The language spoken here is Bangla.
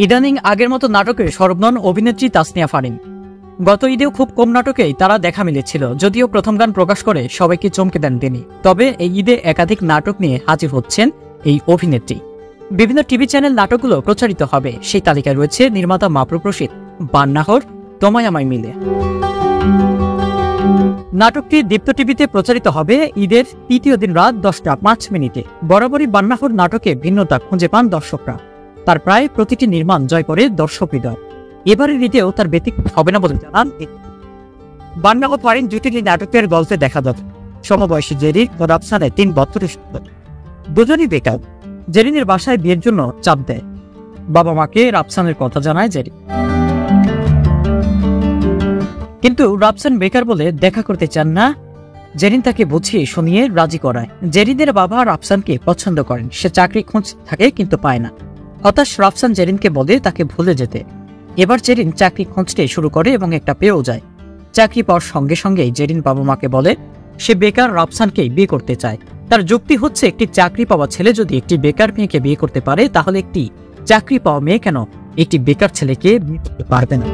ইদানিং আগের মতো নাটকে সরব নন অভিনেত্রী তাসনিয়া ফারিন। গত ঈদেও খুব কম নাটকেই তারা দেখা মিলেছিল, যদিও প্রথম গান প্রকাশ করে সবাইকে চমকে দেন তিনি। তবে এই ঈদে একাধিক নাটক নিয়ে হাজির হচ্ছেন এই অভিনেত্রী। বিভিন্ন টিভি চ্যানেল নাটকগুলো প্রচারিত হবে, সেই তালিকায় রয়েছে নির্মাতা মাপরুপ রশিদ বান্নাহর তোমায় আমায় মিলে। নাটকটি দীপ্ত টিভিতে প্রচারিত হবে ঈদের তৃতীয় দিন রাত 10টা 5 মিনিটে। বরাবরই বান্নাহর নাটকে ভিন্নতা খুঁজে পান দর্শকরা। তার প্রায় প্রতিটি নির্মাণ জয় করে দর্শক হৃদয়। এবারের ঈদেও তার ব্যতিক্রম হবে না বলে জানান বান্না ও ফারিন জুটির নাটকের গল্পে দেখা যাবে সমবয়সী জেরিন ও রাফসানের 3 বছরের সন্তান। দুজনই বেকার। জেরিনের বাসায় বিয়ের জন্য চাপ দেয়। বাবা মাকে রাফসানের কথা জানায় জেরিন, কিন্তু রাফসান বেকার বলে দেখা করতে চান না। জেরিন তাকে বুঝিয়ে শুনিয়ে রাজি করায়। জেরিনের বাবা রাফসানকে পছন্দ করেন। সে চাকরি খুঁজতে থাকে কিন্তু পায় না। হতাশ রাফসান জেরিনকে বলে তাকে ভুলে যেতে। এবার জেরিন চাকরি খুঁজতে শুরু করে এবং একটা পেয়েও যায়। চাকরি পাওয়ার সঙ্গে সঙ্গেই জেরিন বাবা মাকে বলে সে বেকার রাফসানকেই বিয়ে করতে চায়। তার যুক্তি হচ্ছে, একটি চাকরি পাওয়া ছেলে যদি একটি বেকার মেয়েকে বিয়ে করতে পারে, তাহলে একটি চাকরি পাওয়া মেয়ে কেন একটি বেকার ছেলেকে বিয়ে করতে পারবে না।